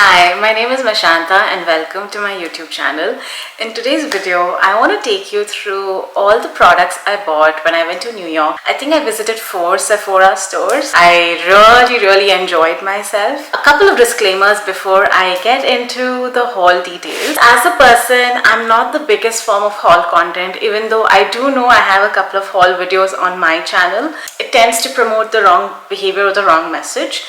Hi, my name is Mashanta and welcome to my YouTube channel. In today's video, I want to take you through all the products I bought when I went to New York. I think I visited 4 Sephora stores. I really enjoyed myself. A couple of disclaimers before I get into the haul details. As a person, I'm not the biggest form of haul content, even though I do know I have a couple of haul videos on my channel. It tends to promote the wrong behavior or the wrong message.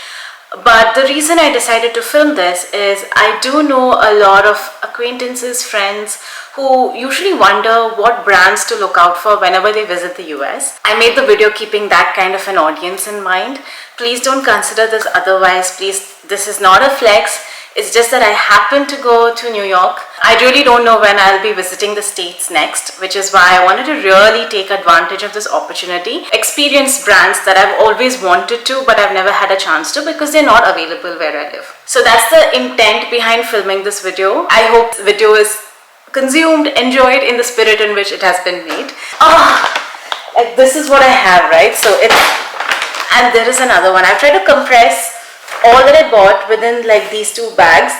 But the reason I decided to film this is I do know a lot of acquaintances, friends who usually wonder what brands to look out for whenever they visit the US. I made the video keeping that kind of an audience in mind. Please don't consider this otherwise. Please, this is not a flex. It's just that I happen to go to New York. I really don't know when I'll be visiting the States next, which is why I wanted to really take advantage of this opportunity. Experience brands that I've always wanted to, but I've never had a chance to because they're not available where I live. So that's the intent behind filming this video. I hope the video is consumed, enjoyed in the spirit in which it has been made. Like this is what I have, right? So and there is another one. I've tried to compress all that I bought within like these 2 bags.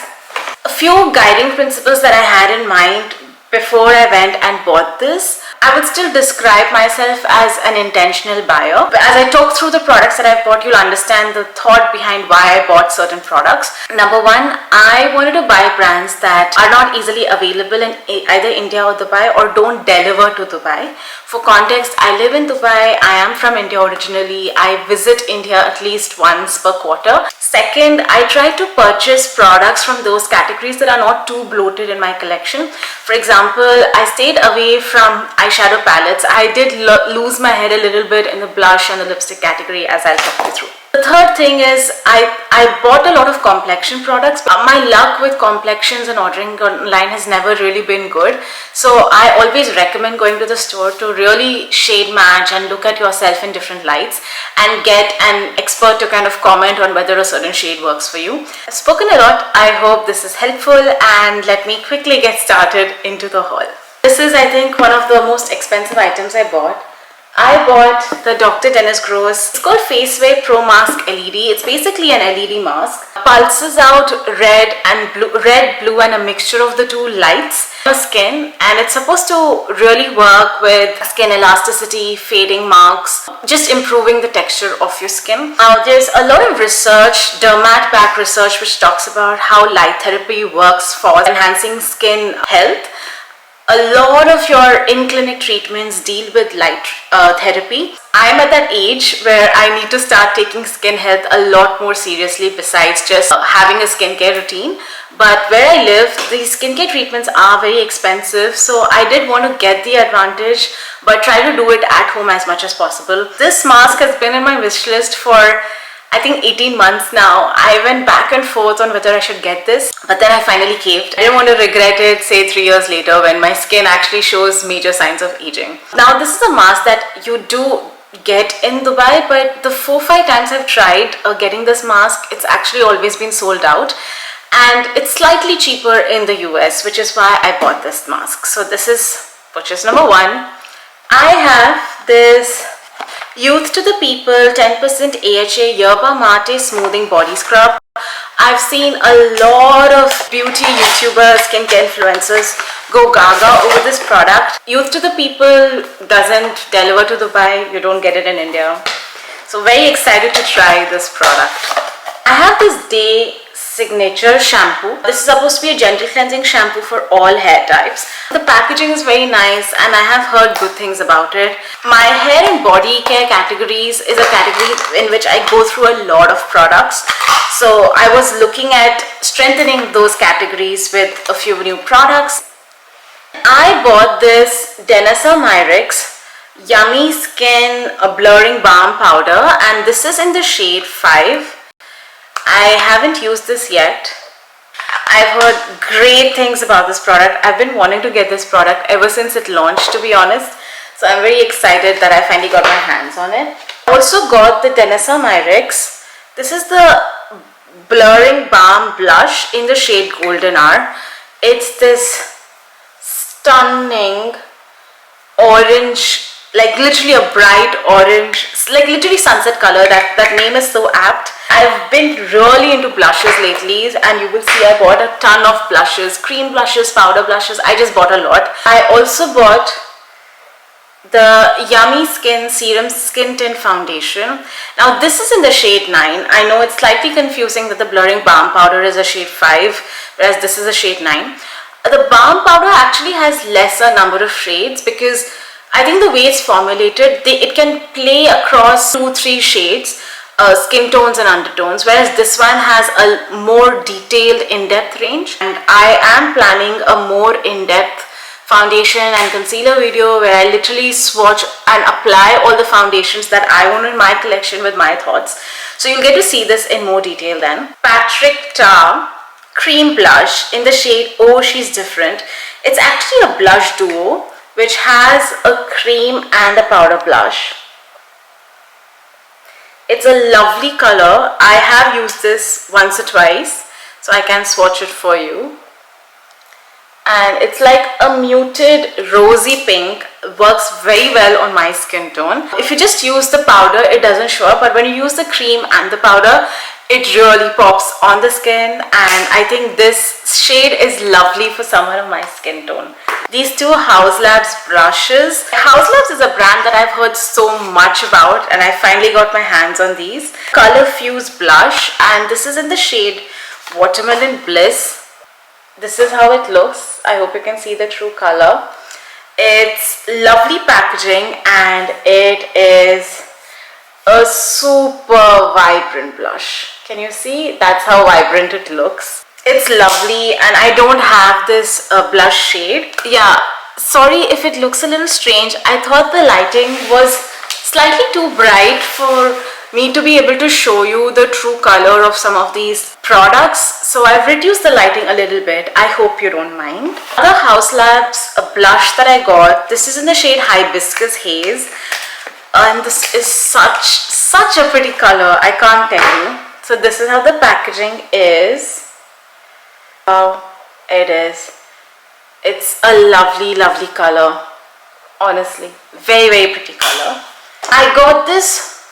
A few guiding principles that I had in mind before I went and bought this. I would still describe myself as an intentional buyer. But as I talk through the products that I've bought, you'll understand the thought behind why I bought certain products. Number one, I wanted to buy brands that are not easily available in either India or Dubai or don't deliver to Dubai. For context, I live in Dubai. I am from India originally. I visit India at least once per quarter. Second, I try to purchase products from those categories that are not too bloated in my collection. For example, I stayed away from eyeshadow palettes. I did lose my head a little bit in the blush and the lipstick category, as I'll talk you through. The third thing is I bought a lot of complexion products. My luck with complexions and ordering online has never really been good. So I always recommend going to the store to really shade match and look at yourself in different lights and get an expert to kind of comment on whether a certain shade works for you. I've spoken a lot. I hope this is helpful and let me quickly get started into the haul. This is, I think, one of the most expensive items I bought. I bought the Dr. Dennis Gross. It's called Faceware Pro Mask LED. It's basically an LED mask. Pulses out red, blue and a mixture of the 2 lights on your skin, and it's supposed to really work with skin elasticity, fading marks, just improving the texture of your skin. Now there's a lot of research, dermat-backed research, which talks about how light therapy works for enhancing skin health. A lot of your in-clinic treatments deal with light therapy. I'm at that age where I need to start taking skin health a lot more seriously besides just having a skincare routine. But where I live, these skincare treatments are very expensive, so I did want to get the advantage but try to do it at home as much as possible. This mask has been in my wish list for I think 18 months now. I went back and forth on whether I should get this, but then I finally caved. I didn't want to regret it, say 3 years later when my skin actually shows major signs of aging. Now this is a mask that you do get in Dubai, but the 4-5 times I've tried getting this mask, it's actually always been sold out. And it's slightly cheaper in the US, which is why I bought this mask. So this is purchase number 1. I have this Youth to the People 10% AHA Yerba Mate Smoothing Body Scrub. I've seen a lot of beauty YouTubers, skincare influencers go gaga over this product. Youth to the People doesn't deliver to Dubai. You don't get it in India. So very excited to try this product. I have this Dae Signature Shampoo. This is supposed to be a gentle cleansing shampoo for all hair types. The packaging is very nice and I have heard good things about it. My hair and body care categories is a category in which I go through a lot of products. So I was looking at strengthening those categories with a few new products. I bought this Danessa Myricks Yummy Skin Blurring Balm Powder, and this is in the shade 5. I haven't used this yet. I've heard great things about this product. I've been wanting to get this product ever since it launched, to be honest. So I'm very excited that I finally got my hands on it. I also got the Danessa Myricks. This is the Blurring Balm Blush in the shade Golden Hour. It's this stunning orange like literally a bright orange, like literally sunset color. That name is so apt. I've been really into blushes lately, and you will see I bought a ton of blushes, cream blushes, powder blushes. I just bought a lot. I also bought the Yummy Skin Serum Skin Tint Foundation. Now this is in the shade 9. I know it's slightly confusing that the blurring balm powder is a shade 5, whereas this is a shade 9. The balm powder actually has lesser number of shades because I think the way it's formulated, it can play across 2-3 shades, skin tones and undertones, whereas this one has a more detailed in-depth range. And I am planning a more in-depth foundation and concealer video where I literally swatch and apply all the foundations that I want in my collection with my thoughts. So you'll get to see this in more detail then. Patrick Tar Cream Blush in the shade Oh She's Different. It's actually a blush duo which has a cream and a powder blush. It's a lovely color. I have used this once or twice, so I can swatch it for you. And it's like a muted rosy pink, works very well on my skin tone. If you just use the powder, it doesn't show up, but when you use the cream and the powder, it really pops on the skin, and I think this shade is lovely for someone of my skin tone. These two Haus Labs brushes. Haus Labs is a brand that I've heard so much about, and I finally got my hands on these. Color Fuse Blush, and this is in the shade Watermelon Bliss. This is how it looks. I hope you can see the true color. It's lovely packaging, and it is a super vibrant blush. Can you see? That's how vibrant it looks. It's lovely, and I don't have this blush shade. Yeah, sorry if it looks a little strange. I thought the lighting was slightly too bright for me to be able to show you the true color of some of these products, so I've reduced the lighting a little bit. I hope you don't mind. The Haus Labs blush that I got, this is in the shade Hibiscus Haze, and this is such a pretty color, I can't tell you. So this is how the packaging is. Wow, it is. It's a lovely color, honestly, very pretty color. I got this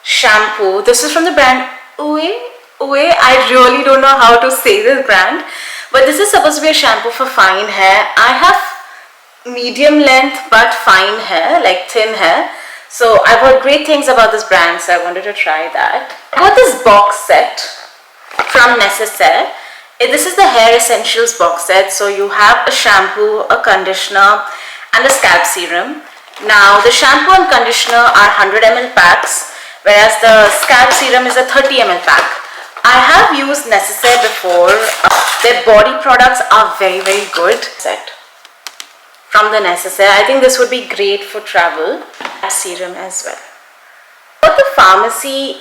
shampoo. This is from the brand Ouai. I really don't know how to say this brand, but this is supposed to be a shampoo for fine hair. I have medium length but fine hair, like thin hair, so I've heard great things about this brand, so I wanted to try that. I got this box set from Nécessaire. This is the Hair Essentials box set, so you have a shampoo, a conditioner and a scalp serum. Now the shampoo and conditioner are 100 ml packs, whereas the scalp serum is a 30 ml pack. I have used Nécessaire before. Their body products are very good. Set from the Nécessaire. I think this would be great for travel. Serum as well. For the pharmacy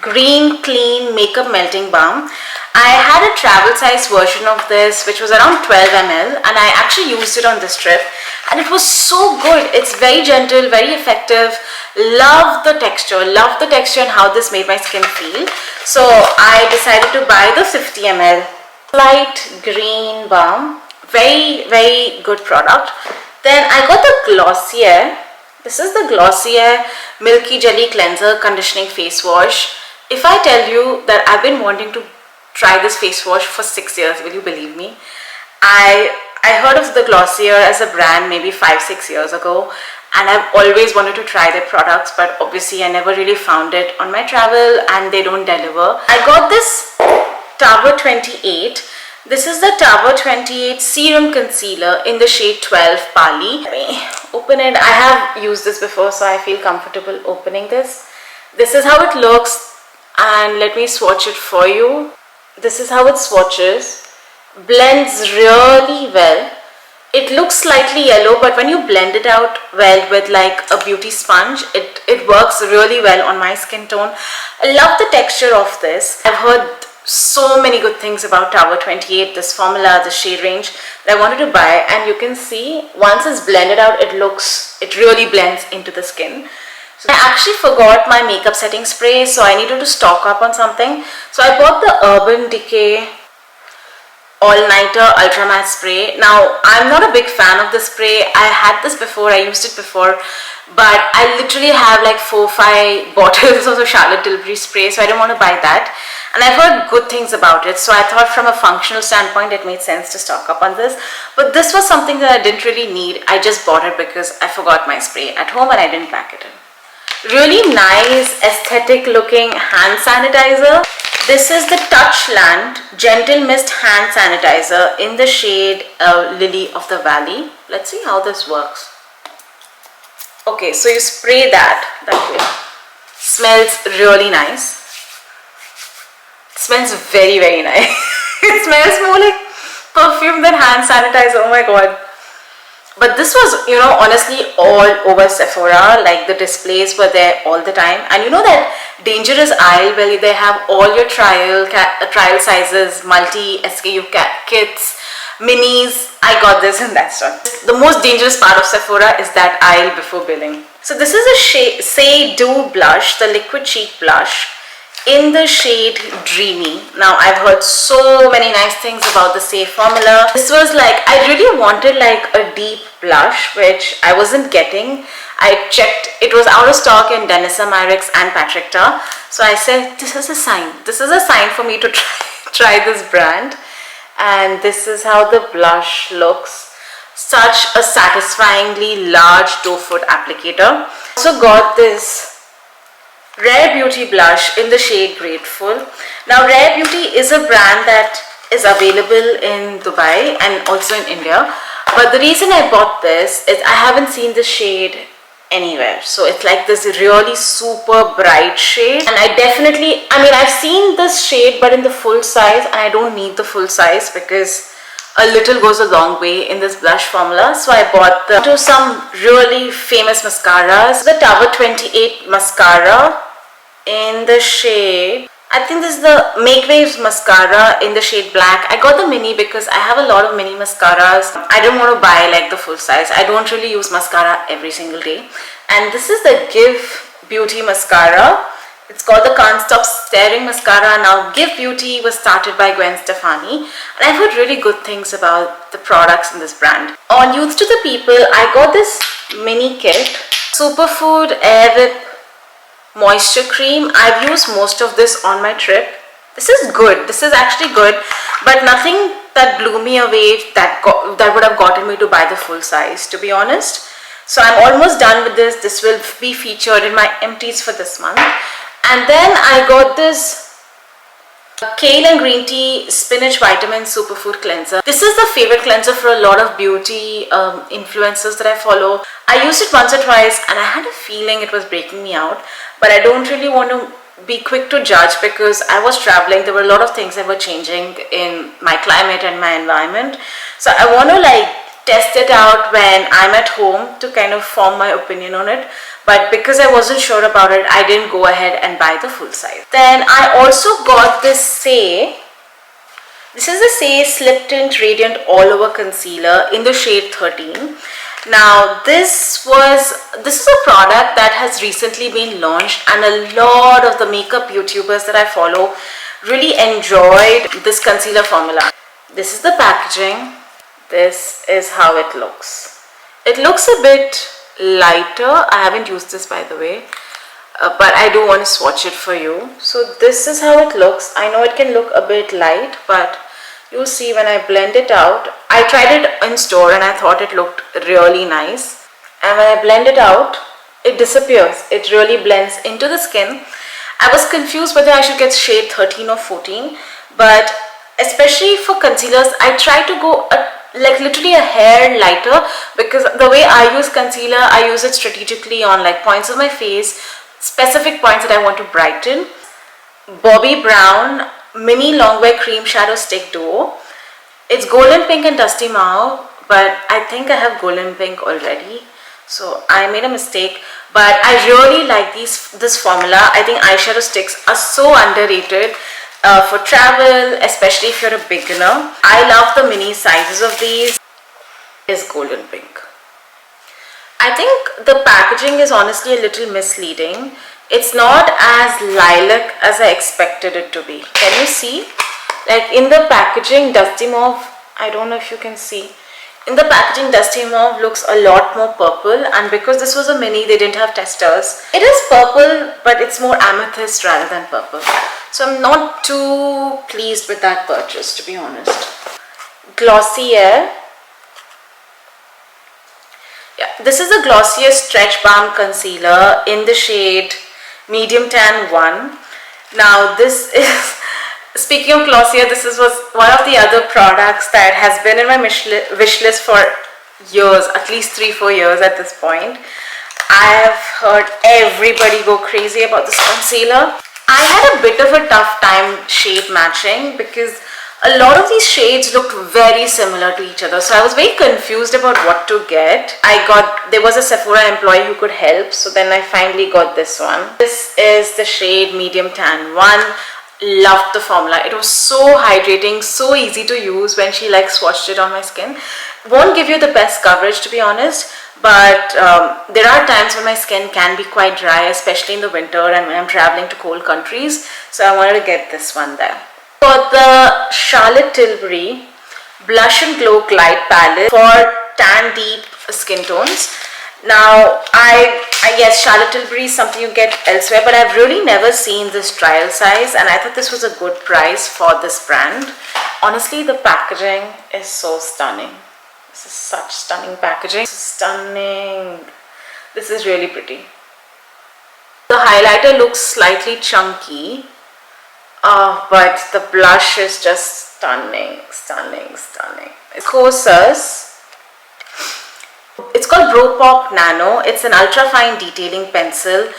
Green Clean Makeup Melting Balm, I had a travel size version of this which was around 12 ml, and I actually used it on this trip, and it was so good. It's very gentle, very effective. Love the texture and how this made my skin feel. So I decided to buy the 50 ml light green balm. Very good product. Then I got the Glossier. This is the Glossier Milky Jelly Cleanser Conditioning Face Wash. If I tell you that I've been wanting to try this face wash for 6 years, will you believe me? I heard of the Glossier as a brand maybe 5-6 years ago, and I've always wanted to try their products, but obviously I never really found it on my travel, and they don't deliver. I got this Tower 28. This is the Tower 28 Serum Concealer in the shade 12 Pali. Let me open it. I have used this before, so I feel comfortable opening this. This is how it looks, and let me swatch it for you. This is how it swatches. Blends really well. It looks slightly yellow, but when you blend it out well with like a beauty sponge, it works really well on my skin tone. I love the texture of this. I've heard so many good things about Tower 28, this formula, the shade range that I wanted to buy, and you can see once it's blended out, it really blends into the skin. So I actually forgot my makeup setting spray, so I needed to stock up on something. So I bought the Urban Decay all-nighter ultra matte spray. Now I'm not a big fan of the spray. I had this before, I used it before, but I literally have like 4-5 bottles of the Charlotte Tilbury spray, so I didn't want to buy that. And I've heard good things about it, so I thought from a functional standpoint it made sense to stock up on this. But this was something that I didn't really need. I just bought it because I forgot my spray at home and I didn't pack it in. Really nice aesthetic looking hand sanitizer. This is the Touchland Gentle Mist Hand Sanitizer in the shade Lily of the Valley. Let's see how this works. Okay, so you spray that way. Smells really nice. It smells very, very nice. It smells more like perfume than hand sanitizer. Oh my god. But this was, you know, honestly all over Sephora. Like the displays were there all the time. And you know that dangerous aisle where they have all your trial sizes, multi SKU kits, minis. I got this in that store. The most dangerous part of Sephora is that aisle before billing. So this is a Say Do blush, the liquid cheek blush in the shade Dreamy. Now I've heard so many nice things about the Say formula. This was like, I really wanted like a deep blush, which I wasn't getting. I checked, it was out of stock in Danessa Myricks and Patrickta. So I said, this is a sign. This is a sign for me to try this brand. And this is how the blush looks. Such a satisfyingly large doe foot applicator. Also got this Rare Beauty blush in the shade Grateful. Now Rare Beauty is a brand that is available in Dubai and also in India. But the reason I bought this is I haven't seen the shade anywhere. So it's like this really super bright shade. And I mean I've seen this shade but in the full size, and I don't need the full size because a little goes a long way in this blush formula. So I bought some really famous mascaras. The Tower 28 mascara in the shade, I think this is the Make Waves mascara in the shade Black. I got the mini because I have a lot of mini mascaras. I don't want to buy like the full size. I don't really use mascara every single day. And this is the Give Beauty mascara. It's called the Can't Stop Staring mascara. Now Give Beauty was started by Gwen Stefani, and I've heard really good things about the products in this brand. On Youth to the People, I got this mini kit, Superfood Air Whip Moisture Cream. I've used most of this on my trip. This is good. This is actually good, but nothing that blew me away that would have gotten me to buy the full size, to be honest. So I'm almost done with this. This will be featured in my empties for this month. And then I got this Kale and Green Tea Spinach Vitamin Superfood Cleanser. This is the favorite cleanser for a lot of beauty influencers that I follow. I used it once or twice and I had a feeling it was breaking me out. But I don't really want to be quick to judge because I was traveling. There were a lot of things that were changing in my climate and my environment. So I want to like test it out when I'm at home to kind of form my opinion on it. But because I wasn't sure about it, I didn't go ahead and buy the full size. Then I also got this Say. This is the Say Slip Tint Radiant All Over Concealer in the shade 13. Now this is a product that has recently been launched, and a lot of the makeup YouTubers that I follow really enjoyed this concealer formula. This is the packaging. This is how it looks. It looks a bit lighter. I haven't used this, by the way, but I do want to swatch it for you. So this is how it looks. I know it can look a bit light, but you'll see when I blend it out. I tried it in store and I thought it looked really nice, and when I blend it out, it disappears. It really blends into the skin. I was confused whether I should get shade 13 or 14, but especially for concealers, I try to go like literally a hair lighter, because the way I use concealer, I use it strategically on like points of my face, specific points that I want to brighten. Bobbi Brown Mini Longwear Cream Shadow Stick Duo. It's golden pink and dusty mauve, but I think I have golden pink already, so I made a mistake. But I really like this formula. I think eyeshadow sticks are so underrated. For travel, especially if you're a beginner. I love the mini sizes of these. Is golden pink. I think the packaging is honestly a little misleading. It's not as lilac as I expected it to be. Can you see? Like in the packaging, Dusty Mauve, I don't know if you can see. In the packaging, Dusty Mauve looks a lot more purple, and because this was a mini, they didn't have testers. It is purple, but it's more amethyst rather than purple. So I'm not too pleased with that purchase, to be honest. Glossier. Yeah, this is the Glossier Stretch Balm Concealer in the shade Medium Tan 1. Now this is... Speaking of Glossier, this was one of the other products that has been in my wish list for years, at least 3-4 years at this point. I have heard everybody go crazy about this concealer. I had a bit of a tough time shade matching because a lot of these shades looked very similar to each other, so I was very confused about what to get. There was a Sephora employee who could help, so then I finally got this one. This is the shade Medium Tan 1. Loved the formula. It was so hydrating, so easy to use when she like swatched it on my skin. Won't give you the best coverage, to be honest, but there are times when my skin can be quite dry, especially in the winter and when I'm traveling to cold countries, so I wanted to get this one there. For the Charlotte Tilbury Blush and Glow Glide Palette for tan deep skin tones. Now, yes, Charlotte Tilbury is something you get elsewhere, but I've really never seen this trial size, and I thought this was a good price for this brand. Honestly, the packaging is so stunning. This is such stunning packaging. Stunning. This is really pretty. The highlighter looks slightly chunky, but the blush is just stunning, stunning, stunning. It's Kosas. It's called Brow Pop Nano. It's an ultra fine detailing pencil.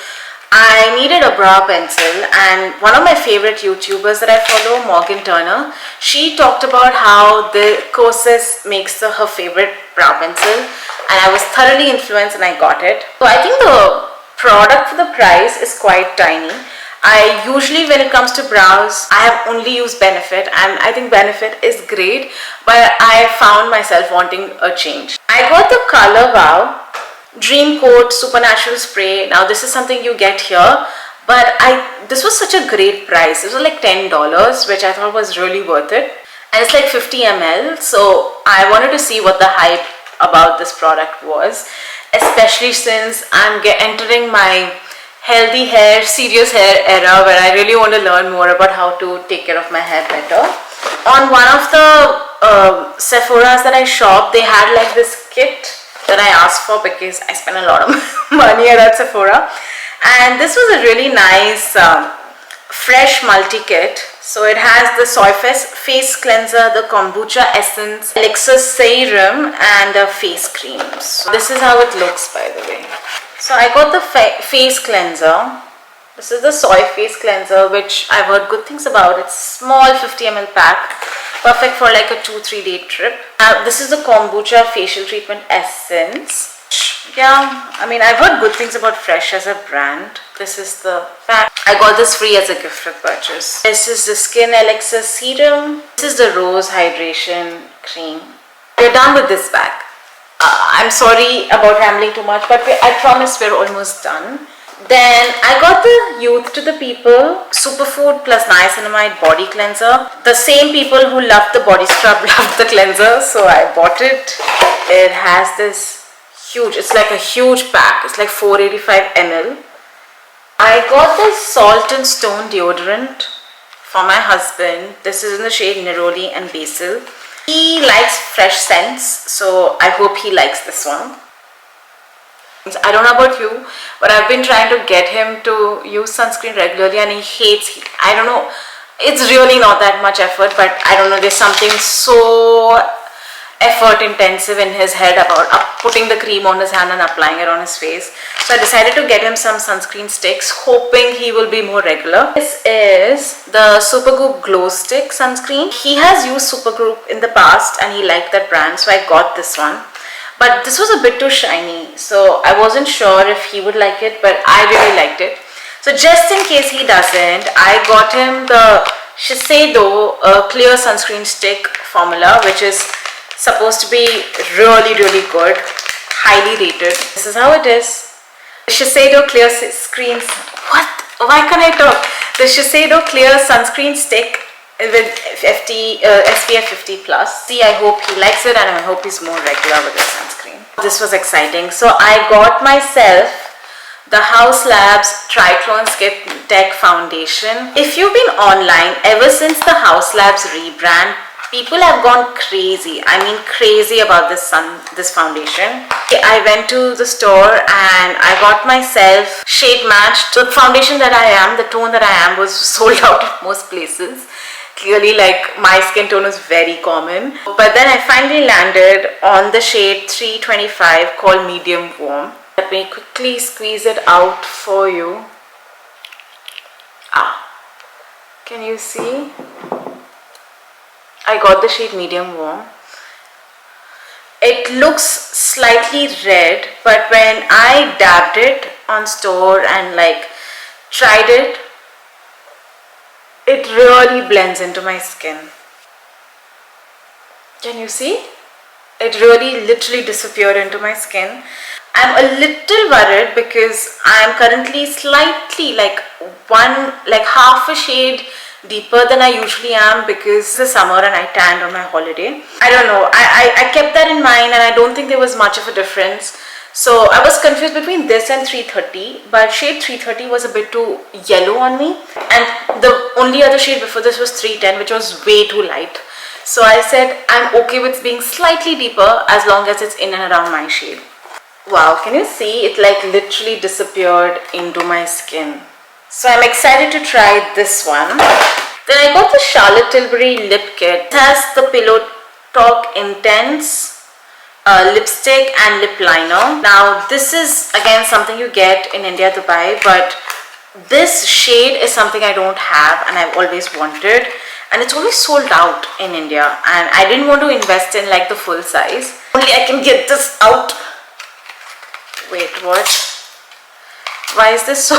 I needed a brow pencil, and one of my favorite YouTubers that I follow, Morgan Turner, she talked about how the Kosas makes her favorite brow pencil, and I was thoroughly influenced and I got it. So I think the product for the price is quite tiny. I usually, when it comes to brows, I have only used Benefit, and I think Benefit is great, but I found myself wanting a change. I got the Color Wow Dream Coat Supernatural Spray. Now this is something you get here, but this was such a great price. This was like $10, which I thought was really worth it, and it's like 50 ml, so I wanted to see what the hype about this product was, especially since I'm entering my healthy hair, serious hair era where I really want to learn more about how to take care of my hair better. On one of the Sephoras that I shopped, they had like this kit that I asked for because I spent a lot of money at Sephora, and this was a really nice fresh multi-kit. So it has the Soy face cleanser, the kombucha essence, elixir serum, and a face cream. So this is how it looks, by the way. So I got the face cleanser. This is the soy face cleanser, which I've heard good things about. It's small 50 ml pack, perfect for like a 2-3 day trip. This is the kombucha facial treatment essence. Yeah, I mean, I've heard good things about Fresh as a brand. This is the pack. I got this free as a gift with purchase. This is the Skin Elixir Serum. This is the Rose Hydration Cream. We're done with this bag. I'm sorry about rambling too much, but I promise we're almost done. Then I got the Youth to the People Superfood plus Niacinamide Body Cleanser. The same people who loved the body scrub loved the cleanser, so I bought it. It has this huge, it's like a huge pack. It's like 485 ml. I got this Salt and Stone deodorant for my husband. This is in the shade Neroli and Basil. He likes fresh scents, so I hope he likes this one. I don't know about you, but I've been trying to get him to use sunscreen regularly, and he hates it. I don't know, it's really not that much effort, but I don't know, there's something so effort intensive in his head about putting the cream on his hand and applying it on his face. So I decided to get him some sunscreen sticks, hoping he will be more regular. This is the Supergoop Glow Stick sunscreen. He has used Supergoop in the past and he liked that brand, so I got this one. But this was a bit too shiny, so I wasn't sure if he would like it, but I really liked it. So just in case he doesn't, I got him the Shiseido Clear Sunscreen Stick formula, which is supposed to be really good, highly rated. This is how it is. The Shiseido Clear Screen, why can't I talk? The Shiseido Clear Sunscreen Stick with SPF 50 plus. See, I hope he likes it and I hope he's more regular with his sunscreen. This was exciting. So I got myself the Haus Labs Trichlone Skin Tech Foundation. If you've been online ever since the Haus Labs rebrand, people have gone crazy. I mean crazy about this foundation. I went to the store and I got myself shade matched. The foundation that I am, the tone that I am was sold out at most places. Clearly, like, my skin tone is very common. But then I finally landed on the shade 325 called Medium Warm. Let me quickly squeeze it out for you. Can you see? I got the shade Medium Warm. It looks slightly red, but when I dabbed it on store and like tried it, it really blends into my skin. Can you see? It really literally disappeared into my skin. I'm a little worried because I'm currently slightly like half a shade deeper than I usually am because it's the summer and I tanned on my holiday. I don't know. I kept that in mind and I don't think there was much of a difference. So I was confused between this and 330, but shade 330 was a bit too yellow on me. And the only other shade before this was 310, which was way too light. So I said I'm okay with being slightly deeper as long as it's in and around my shade. Wow, can you see? It like literally disappeared into my skin. So I'm excited to try this one. Then I got the Charlotte Tilbury lip kit. It has the Pillow Talk Intense lipstick and lip liner. Now this is again something you get in India, Dubai, but this shade is something I don't have and I've always wanted, and it's always sold out in India and I didn't want to invest in like the full size. Only I can get this out. Wait, what? Why is this so?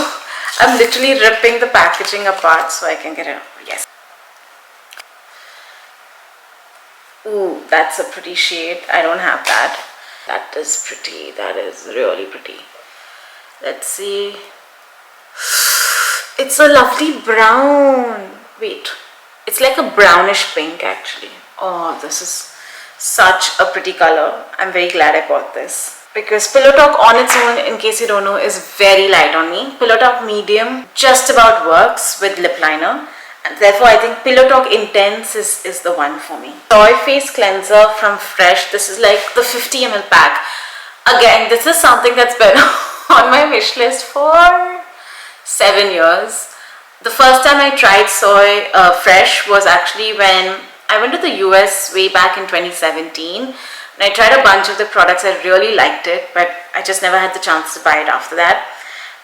I'm literally ripping the packaging apart so I can get it out. Yes. Ooh, that's a pretty shade. I don't have that. That is pretty. That is really pretty. Let's see. It's a lovely brown. Wait. It's like a brownish pink actually. Oh, this is such a pretty color. I'm very glad I bought this. Because Pillow Talk on its own, in case you don't know, is very light on me. Pillow Talk Medium just about works with lip liner. And therefore, I think Pillow Talk Intense is the one for me. Soy Face Cleanser from Fresh. This is like the 50 ml pack. Again, this is something that's been on my wish list for 7 years. The first time I tried Fresh was actually when I went to the US way back in 2017. And I tried a bunch of the products. I really liked it, but I just never had the chance to buy it after that.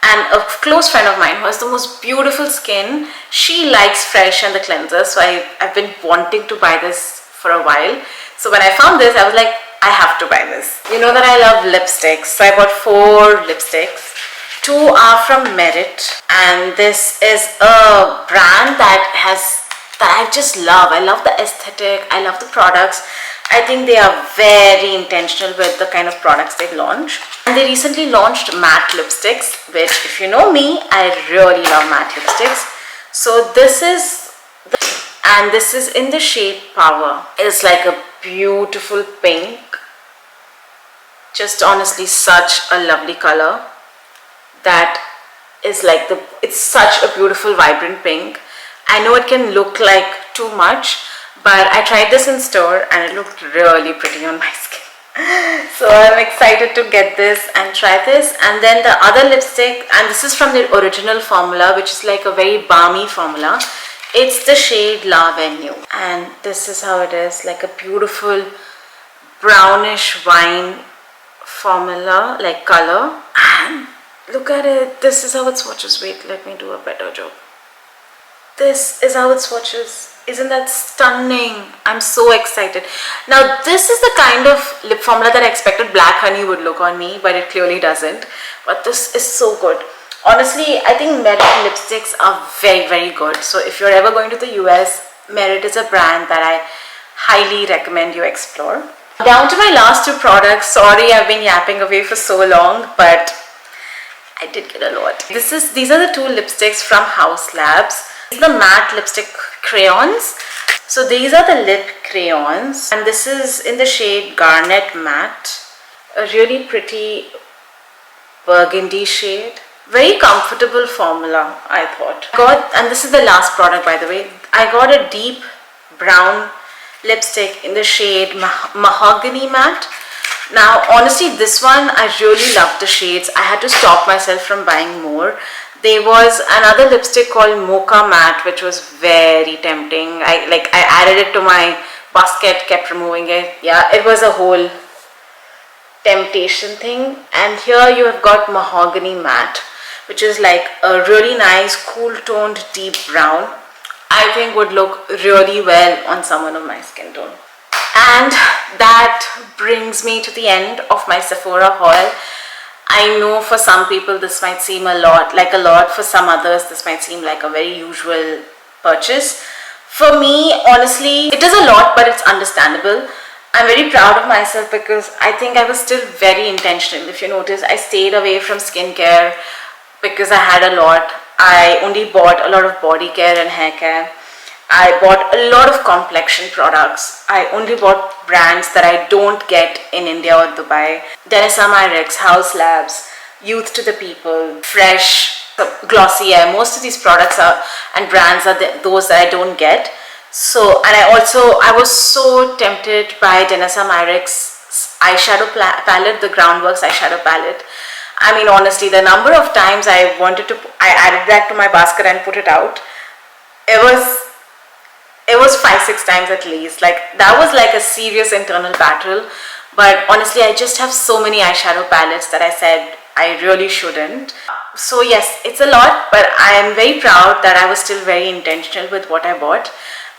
And a close friend of mine who has the most beautiful skin, she likes Fresh and the cleanser, so I've been wanting to buy this for a while. So when I found this, I was like, I have to buy this. You know that I love lipsticks, so I bought 4 lipsticks. 2 are from Merit, and this is a brand that I just love. I love the aesthetic, I love the products. I think they are very intentional with the kind of products they launch. And they recently launched matte lipsticks, which, if you know me, I really love matte lipsticks. So this is in the shade Power. It's like a beautiful pink. Just honestly such a lovely color. That is like it's such a beautiful vibrant pink. I know it can look like too much, but I tried this in store and it looked really pretty on my skin. So I'm excited to get this and try this. And then the other lipstick, and this is from the original formula, which is like a very balmy formula. It's the shade La Venue, and this is how it is, like a beautiful brownish wine formula, like color. And look at it, this is how it swatches. Wait, let me do a better job. This is how it swatches. Isn't that stunning? I'm so excited. Now this is the kind of lip formula that I expected Black Honey would look on me, but it clearly doesn't. But this is so good. Honestly, I think Merit lipsticks are very, very good. So if you're ever going to the US, Merit is a brand that I highly recommend you explore. Down to my last 2 products. Sorry, I've been yapping away for so long, but I did get a lot. These are the 2 lipsticks from Haus Labs. The matte lipstick crayons. So these are the lip crayons, and this is in the shade Garnet Matte. A really pretty burgundy shade. Very comfortable formula, I thought. And this is the last product, by the way. I got a deep brown lipstick in the shade Mahogany Matte. Now honestly, this one I really love the shades. I had to stop myself from buying more. There was another lipstick called Mocha Matte, which was very tempting. I added it to my basket, kept removing it. Yeah, it was a whole temptation thing. And here you have got Mahogany Matte, which is like a really nice cool toned deep brown. I think would look really well on someone of my skin tone. And that brings me to the end of my Sephora haul. I know for some people this might seem a lot. For some others this might seem like a very usual purchase. For me, honestly, it is a lot, but it's understandable. I'm very proud of myself because I think I was still very intentional. If you notice, I stayed away from skincare because I had a lot. I only bought a lot of body care and hair care. I bought a lot of complexion products. I only bought brands that I don't get in India or Dubai. Danessa Myricks, Haus Labs, Youth to the People, Fresh, Glossier. Most of these products and brands are those that I don't get. So, and I was so tempted by Danessa Myricks eyeshadow palette, the Groundworks eyeshadow palette. I mean, honestly, the number of times I added that to my basket and put it out, it was 5-6 times at least. Like, that was like a serious internal battle. But honestly, I just have so many eyeshadow palettes that I said I really shouldn't. So yes, it's a lot, but I am very proud that I was still very intentional with what I bought.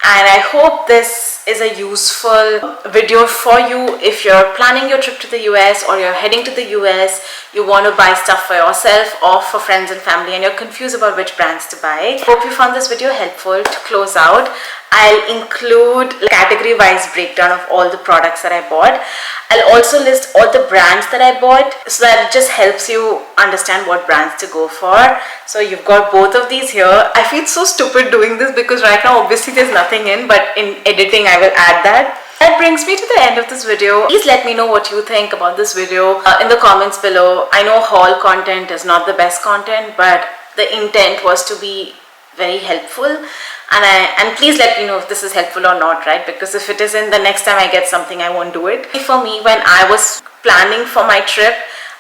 And I hope this is a useful video for you if you're planning your trip to the US or you're heading to the US, you want to buy stuff for yourself or for friends and family and you're confused about which brands to buy. Hope you found this video helpful. To close out, I'll include a category-wise breakdown of all the products that I bought. I'll also list all the brands that I bought so that it just helps you understand what brands to go for. So you've got both of these here. I feel so stupid doing this because right now obviously there's nothing in, but in editing I will add that. That brings me to the end of this video. Please let me know what you think about this video in the comments below. I know haul content is not the best content, but the intent was to be very helpful, and please let me know if this is helpful or not, right? Because if it isn't, the next time I get something I won't do it. For me, when I was planning for my trip,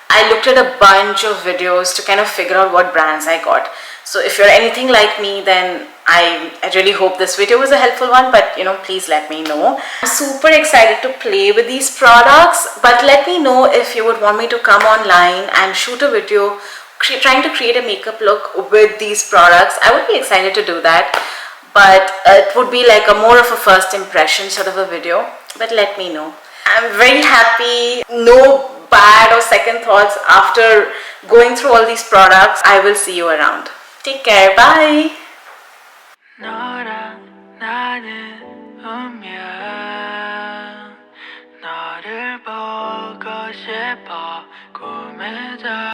I looked at a bunch of videos to kind of figure out what brands I got. So if you're anything like me, then I really hope this video was a helpful one, but you know, please let me know. I'm super excited to play with these products, but let me know if you would want me to come online and shoot a video trying to create a makeup look with these products. I would be excited to do that, but it would be like a more of a first impression sort of a video, but let me know. I'm very happy, no bad or second thoughts after going through all these products. I will see you around. Take care, bye.